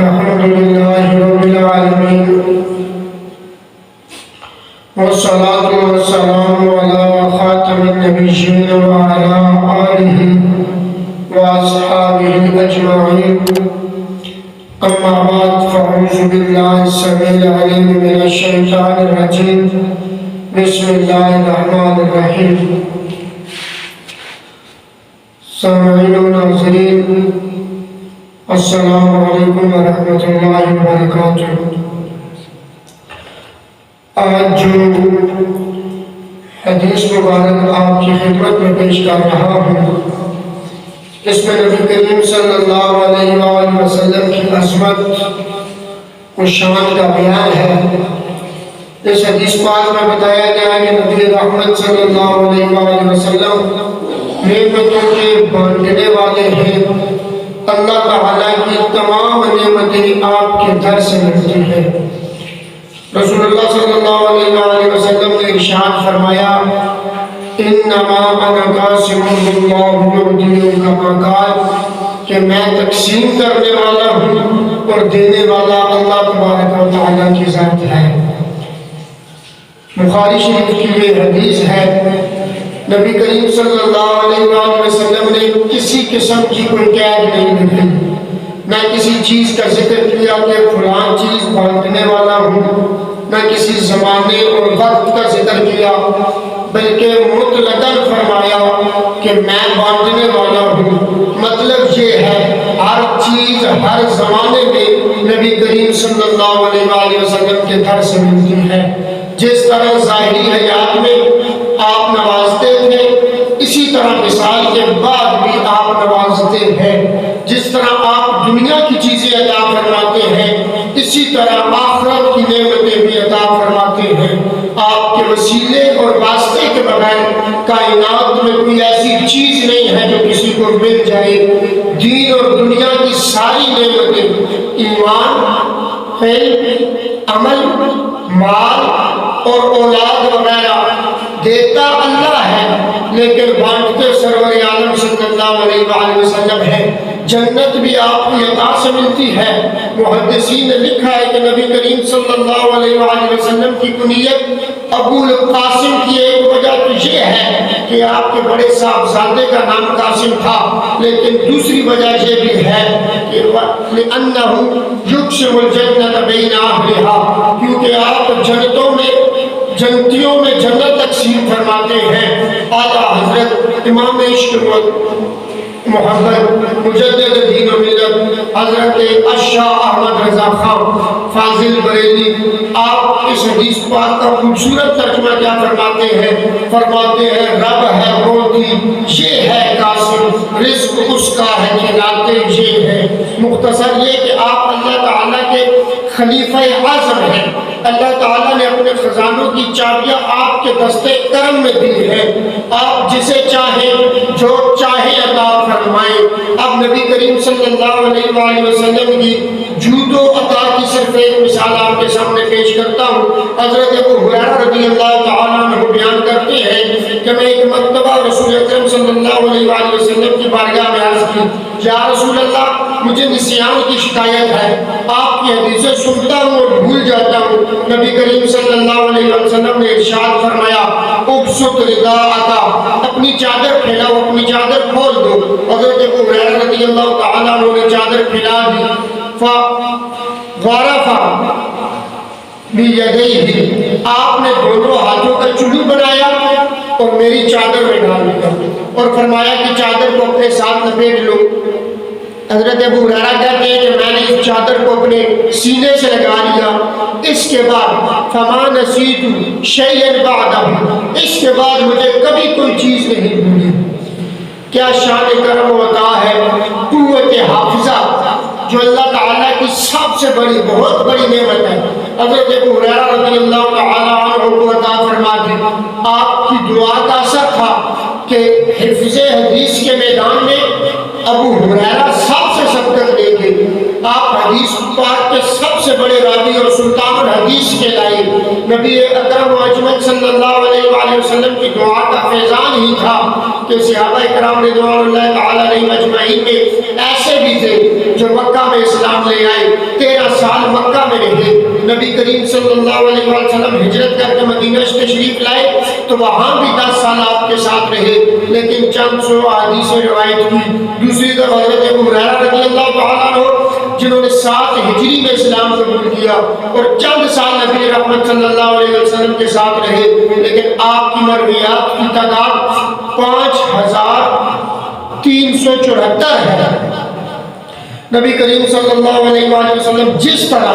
الحمد لله رب العالمين والصلاة والسلام على خاتم النبيين وعلى آله وأصحابه أجمعين أما بعد فأعوذ بالله السميع العليم من الشيطان الرجيم بسم الله الرحمن الرحيم سامعین و ناظرین السلام علیکم ورحمۃ اللہ وبرکاتہ۔ آج جو حدیث مبارک آپ کی خدمت میں پیش کر رہا ہوں، اس میں نبی کریم صلی اللہ علیہ وآلہ وسلم کی عظمت و شان کا بیان ہے۔ اس حدیث پاک میں بتایا گیا کہ نبی رحمت صلی اللہ علیہ وآلہ وسلم نعمتوں کے بانٹنے والے ہیں۔ اللہ تعالیٰ کی تمام نعمتیں آپ کے در سے ملتی ہیں۔ رسول اللہ صلی اللہ علیہ وآلہ وسلم نے ارشاد فرمایا انما انا قاسم اللہ یعطی کما قال، کہ میں تقسیم کرنے والا ہوں اور دینے والا اللہ تبارک و تعالیٰ کی ذات ہے۔ بخاری شریف کی یہ حدیث ہے۔ نبی کریم صلی اللہ علیہ وآلہ وسلم نے کسی قسم کی کوئی قید نہیں رکھی، نہ کسی چیز کا ذکر کیا کہ فلان چیز بانٹنے والا ہوں، نہ کسی زمانے اور وقت کا ذکر کیا، بلکہ مطلقاً فرمایا کہ میں بانٹنے والا ہوں۔ مطلب یہ ہے ہر چیز ہر زمانے میں نبی کریم صلی اللہ علیہ وآلہ وسلم کے در سے ملتی ہے۔ جس طرح ظاہری حیات میں آپ نوازتے تھے، اسی طرح مثال کے بعد بھی آپ نوازتے ہیں۔ جس طرح آپ دنیا کی چیزیں عطا فرماتے ہیں، اسی طرح آخرت کی نعمتیں بھی عطا فرماتے ہیں۔ آپ کے وسیلے اور واسطے کے بغیر کائنات میں کوئی ایسی چیز نہیں ہے جو کسی کو مل جائے۔ دین اور دنیا کی ساری نعمتیں، ایمان، علم، عمل، مال اور اولاد وغیرہ دیتا اللہ ہے، لیکن بانٹتے سرور عالم صلی اللہ علیہ وآلہ وسلم ہے۔ جنت بھی آپ کی عطا سے ملتی ہے۔ محدثین نے لکھا ہے کہ نبی کریم صلی اللہ علیہ وآلہ وسلم کی کنیت ابو القاسم کی ایک وجہ تو یہ ہے کہ آپ کے بڑے صاحبزادے کا نام قاسم تھا، لیکن دوسری وجہ یہ بھی ہے کہ لأنہ یقسم الجنت بین اہلہا، کیونکہ آپ جنتیوں میں جنت تقسیم فرماتے ہیں۔ اعلیٰ حضرت امام عشق محمد مجدد دین و ملت حضرت اشاہ احمد رضا خان فاضل بریلی، آپ اس حدیث پاک کا خوبصورت ترجمہ کیا فرماتے ہیں؟ فرماتے ہیں رب ہے روتی یہ ہے قاسم، رزق اس کا ہے کھلاتے یہ ہے۔ مختصر یہ کہ آپ اللہ تعالیٰ کے خلیفہ اعظم ہیں۔ اللہ تعالیٰ نے اپنے خزانوں کی چابیاں آپ کے دستے کرم میں دی ہیں۔ آپ جسے چاہیں جو چاہیں عطا فرمائیں۔ اب نبی کریم صلی اللہ علیہ وآلہ وسلم کی جود و عطا کی صرف ایک مثال آپ کے سامنے پیش کرتا ہوں۔ حضرت ابو ہریرہ رضی اللہ تعالیٰ عنہ بیان کرتے ہیں کہ میں ایک مرتبہ رسول اکرم صلی اللہ علیہ وآلہ وسلم کی بارگاہ میں عرض کی، یا رسول اللہ مجھے نسیان کی شکایت ہے، آپ کی حدیثیں سنتا ہوں اور بھول جاتا ہوں۔ نبی کریم صلی اللہ علیہ وسلم نے ارشاد فرمایا ابسط رداءک، اپنی چادر پھیلاؤ، اپنی چادر کھول دو۔ حضرت ابو ہریرہ رضی اللہ تعالیٰ عنہ نے چادر پھیلا دی، فغرف بیدیہ، آپ نے دونوں ہاتھوں کا چلو بنایا اور میری چادر میں ڈال دیا اور فرمایا کہ چادر کو اپنے ساتھ لپیٹ لو۔ حضرت ابو ہریرہ کہتے ہیں کہ میں نے اس چادر کو اپنے سینے سے لگا لیا۔ اس کے بعد فما نسیت شیئا بعدہ، اس کے بعد مجھے کبھی کوئی چیز نہیں بھولی۔ کیا شان کرم و عطا ہے، قوت حافظہ جو اللہ تعالیٰ کی سب سے بڑی بہت بڑی نعمت ہے۔ حضرت ابو ہریرہ رضی اللہ تعالیٰ عنہ کو عطا فرما دی۔ آپ کی دعا کا اثر تھا کہ حفظ حدیث کے میدان میں ابو ہریرہ سب سے سبقت لے گے۔ آپ حدیث پاک کے سب سے بڑے راوی اور سلطان الحدیث کے لائے۔ نبی اکرم و اجمل صلی اللہ علیہ وآلہ وسلم کی دعا کا فیضان ہی تھا کہ صحابہ کرام رضوان اللہ تعالیٰ علیہ مجمعین میں ایسے بھی تھے جو مکہ میں اسلام لے آئے، 13 سال مکہ میں رہے۔ نبی کریم صلی اللہ علیہ وسلم ہجرت کر کے مدینہ تشریف لائے تو وہاں بھی 10 سال آپ کے ساتھ رہے، لیکن چند سو احادیث روایت کی۔ دوسری طرف حضرت ابو ہریرہ رضی اللہ تعالیٰ عنہ جنہوں نے 7 ہجری میں اسلام قبول کیا اور چند سال نبی رحمت صلی اللہ علیہ وسلم کے ساتھ رہے، لیکن آپ کی مرویات کی تعداد 5374 ہے۔ نبی کریم صلی اللہ علیہ وآلہ وسلم جس طرح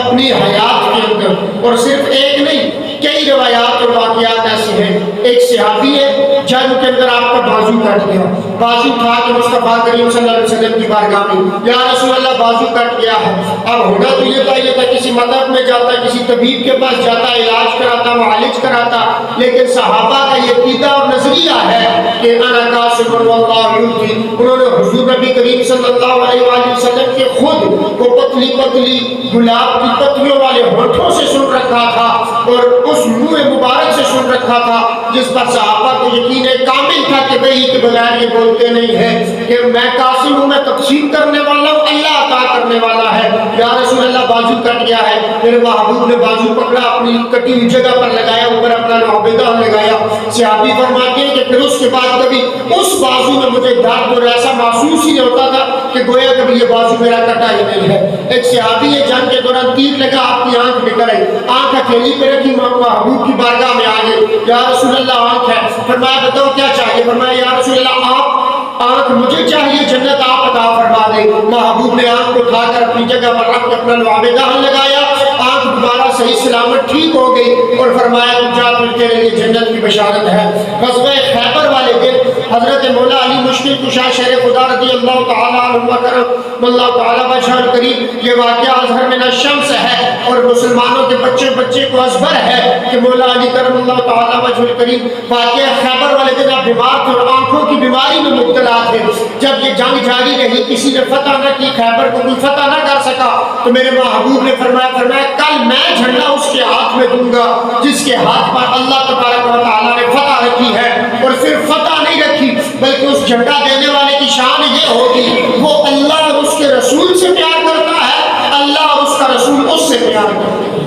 اپنی حیات کے اندر، اور صرف ایک نہیں کئی روایات اور واقعات ایسے ہیں، ایک صحابی ہے جنگ کے اندر آپ کا بازو کٹ گیا، بازو اٹھا کے مصطفیٰ کریم صلی اللہ علیہ وسلم کی بارگاہ میں، یا رسول اللہ بازو کٹ گیا ہے۔ اب ہونا تو یہ تھا کسی مذہب میں جاتا، کسی طبیب کے پاس جاتا، علاج کراتا، معالج کراتا، لیکن صحابہ کا یہ عقیدہ اور نظریہ ہے کہ انا کاشف واللہ یعطی۔ انہوں نے حضور نبی کریم صلی اللہ علیہ وآلہ وسلم کے خود کو پتلی پتلی گلاب کی پتیوں والے ہونٹوں سے سن رکھا تھا اور اس منہ مبارک سے سن رکھا تھا جس پر صحابہ کو یقین کامل تھا کہ وحی کے بغیر یہ بولتے نہیں ہیں کہ میں قاسم ہوں، میں تقسیم کرنے والا ہوں، اللہ عطا کرنے والا ہے۔ یا رسول اللہ بازو کٹ گیا ہے، میرے محبوب نے بازو پکڑا، اپنی کٹی ہوئی جگہ پر لگایا، اوپر اپنا لعبیدہ لگایا۔ صحابی فرماتے ہیں کہ پھر اس کے بعد کبھی اس بازو میں مجھے درد اور ایسا محسوس ہی نہیں ہوتا تھا کہ گویا کبھی یہ بازو میرا کٹا ہی نہیں ہے۔ ایک صحابی ہے جنگ کے دوران تیر لگا، آپ کی آنکھ نکل آئی، آنکھ اکیلی پہ رکھی، محبوب کی بارگاہ میں آگے، یا رسول اللہ آنکھ ہے۔ فرمایا بتاؤ کیا چاہیے؟ فرمایا یا رسول اللہ آپ آنکھ مجھے چاہیے، جنت آپ عطا فرما دیں۔ محبوب نے آنکھ کو اٹھا کر اپنی جگہ پر رکھ کے اپنا لعاب دہن لگایا، آنکھ دوبارہ صحیح سلامت ٹھیک ہو گئی اور فرمایا تم جا تیرے لیے جنت کی بشارت ہے۔ غزوہ خیبر والے دن حضرت مولا علی مشکل کشا شیر خدا رضی اللہ تعالیٰ عنہ کرم اللہ تعالیٰ بشار کریم، یہ واقعہ اظہر من الشمس ہے اور مسلمانوں کے بچے کو ازبر ہے کہ مولا علی کرم اللہ تعالیٰ بشار کریم واقعہ خیبر والے دن آپ بیمار تھے اور آنکھوں کی بیماری میں مبتلا تھے۔ جب یہ جنگ جاری رہی، کسی نے فتح نہ کی، خیبر کو کوئی فتح نہ کر سکا، تو میرے محبوب نے فرمایا کل میں جھنڈا اس کے ہاتھ میں دوں گا جس کے ہاتھ پر اللہ تبارک و تعالیٰ نے فتح رکھی ہے، اور صرف فتح نہیں رکھی بلکہ اس جھنڈا دینے والے کی شان یہ ہوگی وہ اللہ اور اس کے رسول سے پیار کرتا ہے، اللہ اور اس کا رسول اس سے پیار کرتے ہیں۔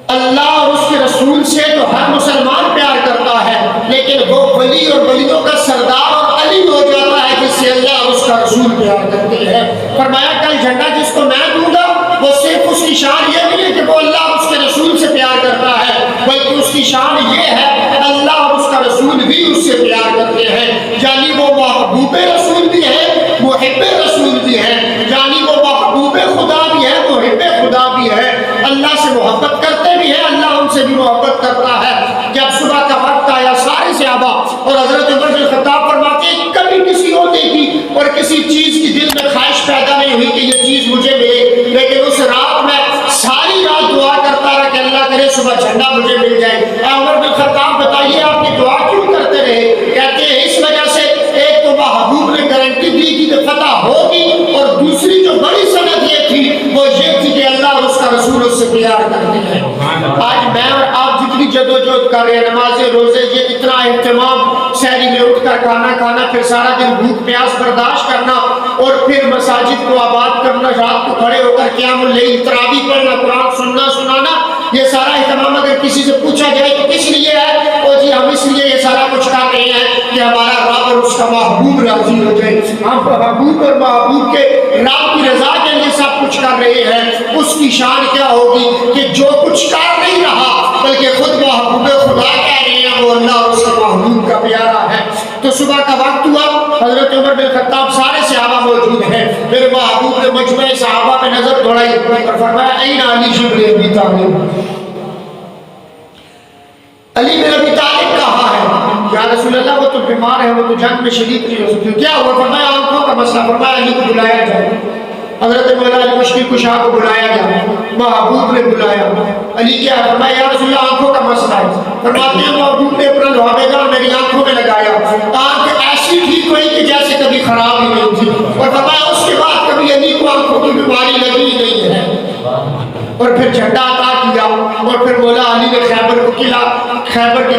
اللہ اور اس کے رسول سے تو ہر مسلمان پیار کرتا ہے، لیکن وہ ولی اور ولیوں کا سردار اور علی ہو جاتا ہے جس سے اللہ اور اس کا رسول پیار کرتے ہیں۔ فرمایا کل جھنڈا جس کو میں دوں گا وہ صرف اس کی شان یہ نہیں ہے کہ وہ اللہ اور اس کے رسول سے پیار کرتا ہے، بلکہ اس کی شان یہ ہے اللہ اور اس کا رسول بھی اس سے پیار کرتے ہیں، یعنی وہ محبوب رسول بھی ہے، محب رسول بھی ہے، یعنی وہ محبوب خدا بھی ہے، محب خدا بھی ہے، اللہ سے محبت کرتے بھی ہے، اللہ ان سے بھی محبت کرتا ہے۔ جب صبح کا وقت آیا سارے صحابہ اور حضرت عمر بن خطاب فرماتے ہیں کبھی کسی ہوتے کی اور کسی چیز کی دل میں خواہش پیدا نہیں ہوئی کہ یہ چیز مجھے ملے، لیکن اس رات میں ساری رات دعا کرتا رہا کہ اللہ کرے صبح جھنڈا مجھے مل جائے۔ اے عمر بن خطاب بتائیے آپ کی دعا کیوں کرتے رہے؟ کہتے ہیں اس وجہ سے ایک تو محبوب نے گارنٹی دی کہ فتح ہوگی، اور دوسری جو بڑی سند یہ تھی وہ یہ تھی کہ اللہ اور اس کا رسول اس سے پیار کرتے ہیں۔ آج میں اور آپ جتنی جدوجہد کر رہے ہیں، نمازیں روزے، یہ اتنا اہتمام، سحری میں اٹھ کر کھانا کھانا، پھر سارا دن بھوک پیاس برداشت کرنا اور پھر مساجد کو آباد کرنا، رات کو کھڑے ہو کر قیام اللیل، تراویح پڑھنا، قرآن سننا سنانا، یہ سارا اہتمام اگر کسی سے پوچھا جائے تو کس لیے ہے؟ اور جی ہم اس لیے یہ سارا کچھ کر رہے ہیں کہ ہمارا رب اور اس کا محبوب راضی ہو جائے، ہم محبوب اور محبوب کے رب کی رضا کے لیے سب کچھ کر رہے ہیں۔ اس کی شان کیا ہوگی کہ جو کچھ کر نہیں رہا بلکہ خود محبوب خدا کہہ رہے ہیں وہ اللہ اور اس کے محبوب کا پیارا ہے۔ تو صبح کا وقت ہوا، حضرت عمر بن خطاب سارے صحابہ موجود ہیں، میرے محبوب نے مجمع صحابہ پہ نظر دوڑائی اور فرمایا این علی شبر ابی طالب، علی بن ابی طالب کہاں ہے؟ یا رسول اللہ وہ تو بیمار ہے، وہ تو جنگ میں شریک نہیں ہو سکتے، کیا ہوا؟ فرمایا آنکھوں کا مسئلہ۔ فرمایا علی کو بلایا جائے۔ حضرت مولا علی مشکل کشا کو بلایا گیا، محبوب نے بلایا، علی کیا ہے؟ فرمایا یا رسول اللہ آنکھوں کا مسئلہ ہے۔ فرماتے ہیں محبوب نے اپنا لعاب دہن میری آنکھوں میں لگایا، آنکھ ایسی ٹھیک ہوئی کہ جیسے کبھی خراب ہی نہیں تھی، اور فرمایا اس کے بعد کبھی علی کو آنکھوں کی بیماری لگی ہی نہیں ہے۔ اور پھر جھنڈا عطا کیا اور پھر مولا علی نے خیبر کے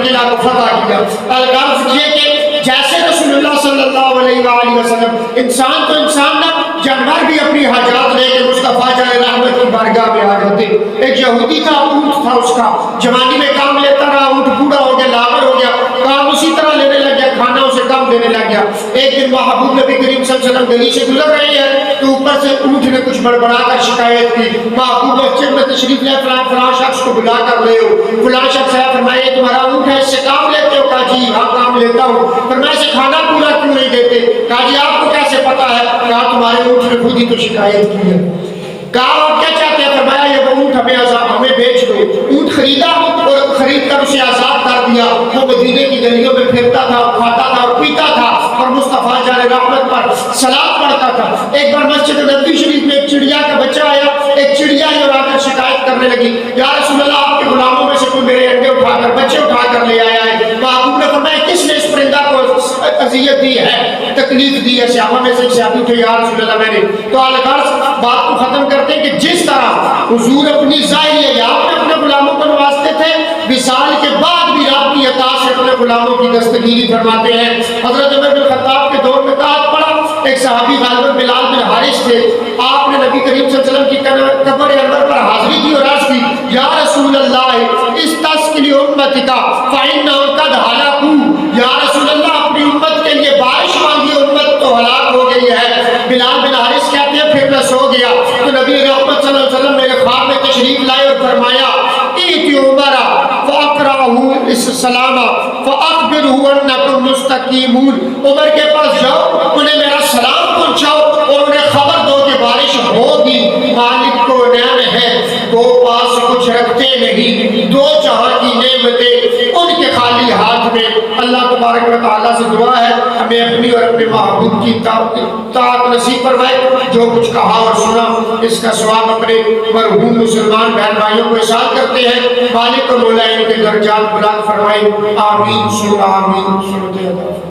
قلعہ کو فتح کیا۔ الغرض یہ کہ جیسے رسول اللہ صلی صلی اللہ علیہ وآلہ وسلم، انسان تو انسان نہ، جانور بھی اپنی حاجات لے کے مصطفیٰ جان رحمت کی بارگاہ میں آ جاتے۔ ایک یہودی تھا، اونٹ تھا اس کا، جوانی میں کام لیتا رہا، اونٹ بوڑھا ہو گیا، لاغر ہو گیا، کام اسی طرح لینے لگ گیا، کھانا اسے کم دینے لگ گیا۔ ایک دن محبوب نبی کریم صلی اللہ علیہ وسلم گلی سے گزر رہے ہیں تو اوپر سے اونٹ نے کچھ بڑبڑا کر شکایت کی، محبوب مسجد میں تشریف لے، فلاں شخص کو بلا کر لے ہو، فلاں شخص ہے، فرمایا یہ تمہارا اونٹ ہے، اس سے کام لیتے ہو؟ کہا جی ہاں کام لیتا ہوں۔ فرمایا اسے کھانا پورا کیوں نہیں دیتے؟ کہا جی آپ کو کیسے پتا ہے؟ کہا تمہارے اونٹ نے خود ہی تو شکایت کی ہے۔ کہا آپ کیا چاہتے ہیں؟ فرمایا یہ وہ اونٹ ہمیں بیچ دو۔ اونٹ خریدا اور خرید کر اسے آزاد کر دیا۔ وہ مدینے کی گلیوں میں پھرتا تھا، کھاتا تھا اور پیتا تھا اور مصطفیٰ جان رحمت پر صلاۃ پڑھتا تھا۔ ایک بار مسجد نبوی شریف میں ایک چڑیا کا بچہ آیا، ایک چڑیا ہی اور آ کر شکایت کرنے لگی، یا رسول اللہ آپ کے غلاموں میں سے کوئی میرے انڈے اٹھا کر بچے اٹھا کر لے آیا ہے۔ محبوب نے فرمایا کس نے اس پرندہ کو اذیت دی ہے، تکلیف دی ہے؟ صحابہ میں سے ایک صحابی تھے، یا رسول اللہ میں نے۔ تو الغرض بات کو ختم کرتے ہیں کہ جس طرح حضور اپنی ظاہری حیات میں اپنے غلاموں کو نوازتے تھے، وصال کے بعد بھی رب کی عطا سے اپنے غلاموں کی دستگیری فرماتے ہیں۔ حضرت عمر بن خطاب کے دور میں تاج پڑا، ایک صحابی غالباً بلال بن حارث تھے، آپ نے نبی کریم صلی اللہ علیہ وسلم کی قبر انور پر حاضری کی اور عرض کی، یا رسول اللہ استسقِ امتک فإنهم قد ہلکوا، یا رسول اللہ اپنی امت کے لیے بارش مانگی، امت تو ہلاک ہو گئی ہے۔ بلال بن حارث کہتے ہیں پھر میں سو گیا تو نبی رحمت صلی اللہ علیہ وسلم میرے خواب میں تشریف لائے اور فرمایا ایتی عمر فاقرأہ السلام فاخبرہ انکم مستقیمون، عمر کے پاس جاؤ، انہیں میرا سلام پہنچاؤ اور انہیں خبر دو کہ بارش ہوگی۔ مالک کو نعم ہے، دو پاس کچھ رکھتے نہیں، دو جہاں کی نعمتیں ان کے خالی ہاتھ میں۔ اللہ تبارک و تعالیٰ سے دعا ہے ہمیں اپنی اور اپنے محبوب کی اطاعت نصیب فرمائے۔ جو کچھ کہا اور سنا اس کا ثواب اپنے مرحوم مسلمان بہن بھائیوں کو ارسال کرتے ہیں۔ مالک و مولا ان کے درجات بلند فرمائے، آمین ثم آمین۔